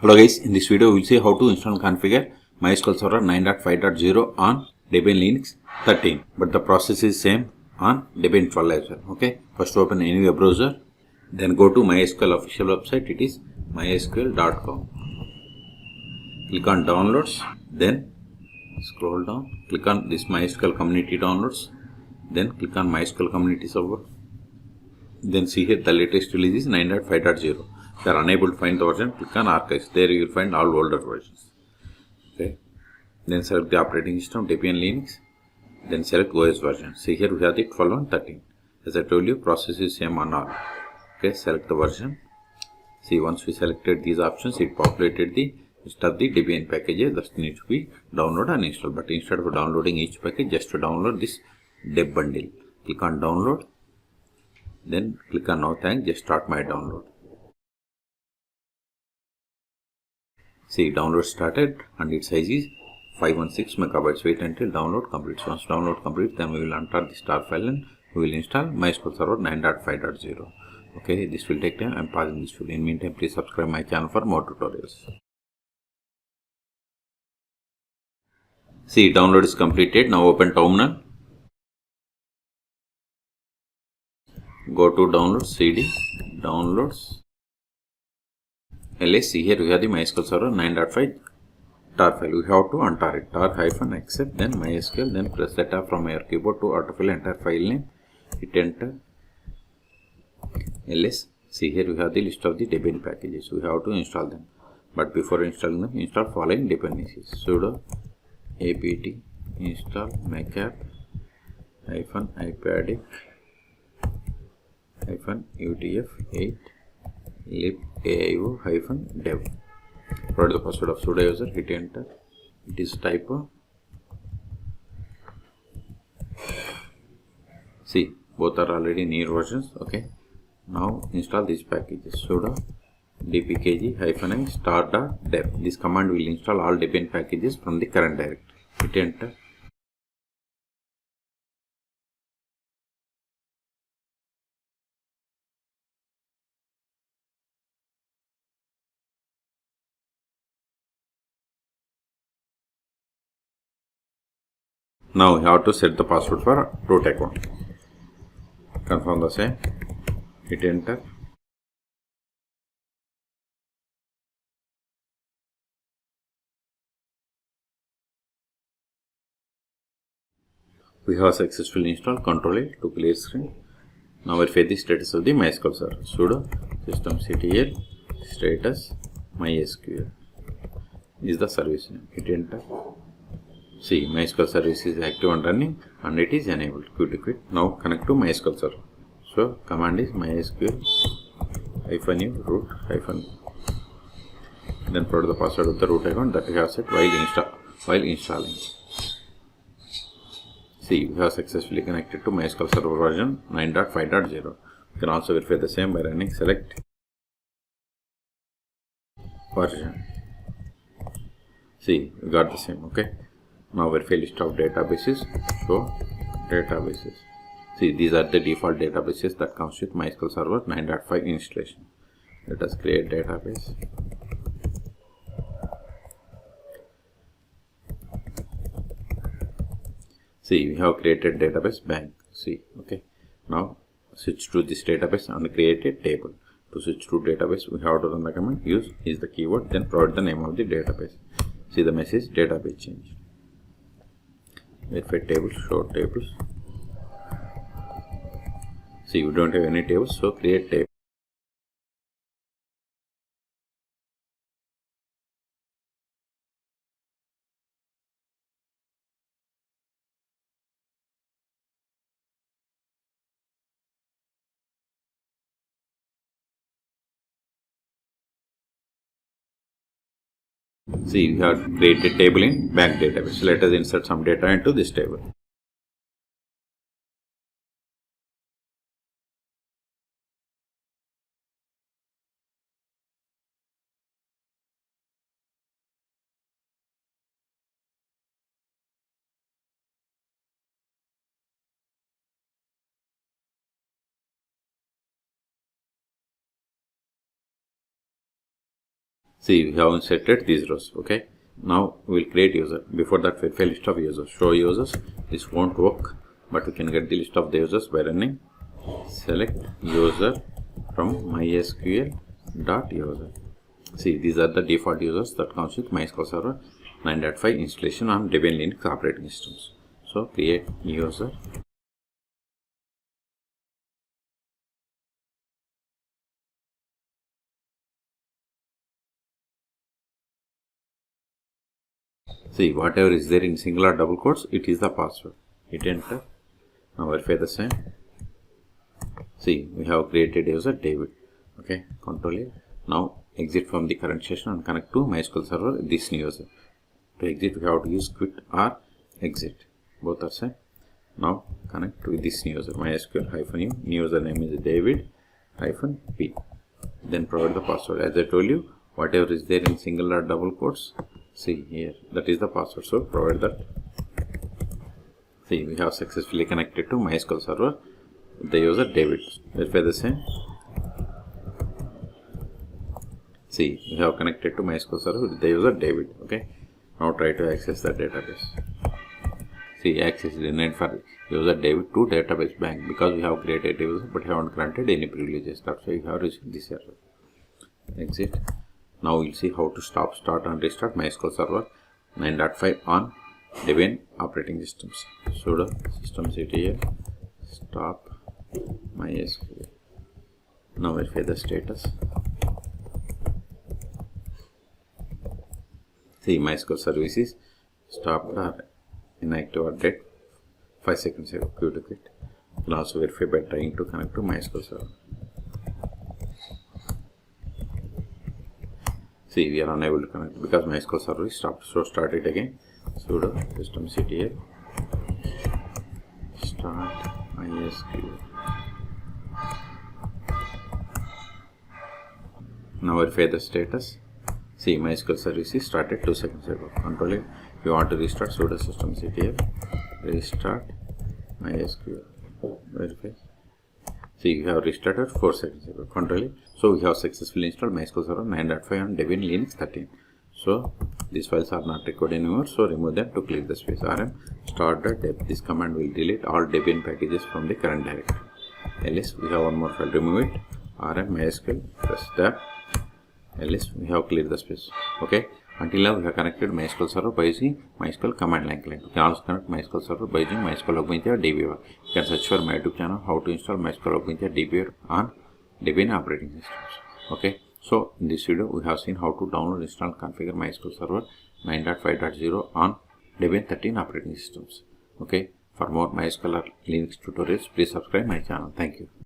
Hello guys, in this video we will see how to install and configure MySQL Server 9.5.0 on Debian Linux 13, but the process is same on Debian 12 as well. Okay, first open any web browser, then go to MySQL official website. It is mysql.com. Click on downloads, then scroll down, click on this MySQL community downloads, then click on MySQL community server. Then see here the latest release is 9.5.0. If you are unable to find the version, click on archives. There you will find all older versions. Okay. Then select the operating system, Debian Linux. Then select OS version. See here we have the 12 and 13. As I told you, process is same on all. Okay. Select the version. See, once we selected these options, it populated the list of the Debian packages that need to be downloaded and installed. But instead of downloading each package, just to download this deb bundle. Click on download. Then click on no thanks, just start my download. See, download started and its size is 516 megabytes. Wait until download completes. Once download completes, then we will enter the star file and we will install MySQL Server 9.5.0. Okay, this will take time. I am pausing this video. In meantime, please subscribe my channel for more tutorials. See, download is completed. Now open terminal. Go to download cd, downloads, ls. See here we have the MySQL Server 9.5 tar file. We have to untar it. tar-accept, then MySQL, then press the tab from your keyboard to autofill entire file name. Hit enter. ls. See here we have the list of the Debian packages. We have to install them. But before installing them, install following dependencies. Sudo apt install macapp -ipadic -utf8 libaio-dev. Provide the password of sudo user, hit enter. It is typo. See, both are already near versions. Okay, now install these packages. Sudo dpkg-i star.dev. This command will install all Debian packages from the current directory. Hit enter. Now you have to set the password for root account. Confirm the same. Hit enter. We have successfully installed. Control A to clear screen. Now verify the status of the MySQL server. Sudo systemctl status MySQL is the service name. Hit enter. See, MySQL service is active and running and it is enabled. Quit. Now connect to MySQL server. So command is MySQL -u root then provide the password of the root account that we have set while installing. See, we have successfully connected to MySQL Server version 9.5.0. You can also verify the same by running select version. See, we got the same. Okay. Now verify list of databases. Show databases. See, these are the default databases that comes with MySQL Server 9.5 installation. Let us create database. See, we have created database bank. See, okay. Now switch to this database and create a table. To switch to database, we have to run the command use is the keyword, then provide the name of the database. See the message database change. Verify tables, show tables. See, we don't have any tables, so create table. See, we have created table in bank database. Let us insert some data into this table. See, we have inserted these rows. Okay. Now we will create user. Before that, verify list of users. Show users. This won't work, but we can get the list of the users by running select user from MySQL.user. See, these are the default users that comes with MySQL Server 9.5 installation on Debian Linux operating systems. So create user. See, whatever is there in single or double quotes, it is the password. Hit enter. Now verify the same. See, we have created user David. Okay, Control A. Now exit from the current session and connect to MySQL Server this new user. To exit, we have to use quit or exit. Both are same. Now connect with this new user MySQL-u. New user name is David-p. Then provide the password. As I told you, whatever is there in single or double quotes, see here, that is the password. So provide that. See, we have successfully connected to MySQL Server with the user David. Verify the same. See, we have connected to MySQL Server with the user David. Okay. Now try to access the database. See, access is denied for user David to database bank because we have created a user but haven't granted any privileges. That's why we have received this error. Exit. Now we'll see how to stop, start and restart MySQL Server 9.5 on Debian operating systems. Sudo systemctl stop MySQL. Now verify the status. See, MySQL services stopped or inactive or dead 5 seconds ago. Q to quit. You can also verify by trying to connect to MySQL Server. See, we are unable to connect because MySQL Server is stopped. So start it again. Sudo systemctl start MySQL. Now verify the status. See, MySQL services started 2 seconds ago. Control it. If you want to restart, sudo systemctl restart MySQL. Verify. See, you have restarted 4 seconds ago. Control it. So we have successfully installed MySQL Server 9.5 on Debian Linux 13. So these files are not required anymore. So remove them to clear the space. rm start.deb. This command will delete all Debian packages from the current directory. Ls, we have one more file. Remove it. rm MySQL press tab. Ls, we have cleared the space. Okay. Until now, we have connected MySQL Server by using MySQL command line client. You can also connect MySQL Server by using MySQL Augmented or DBA. You can search for my YouTube channel how to install MySQL Augmented DBA on Debian operating systems. Okay. So in this video, we have seen how to download, install, configure MySQL Server 9.5.0 on Debian 13 operating systems. Okay. For more MySQL or Linux tutorials, please subscribe my channel. Thank you.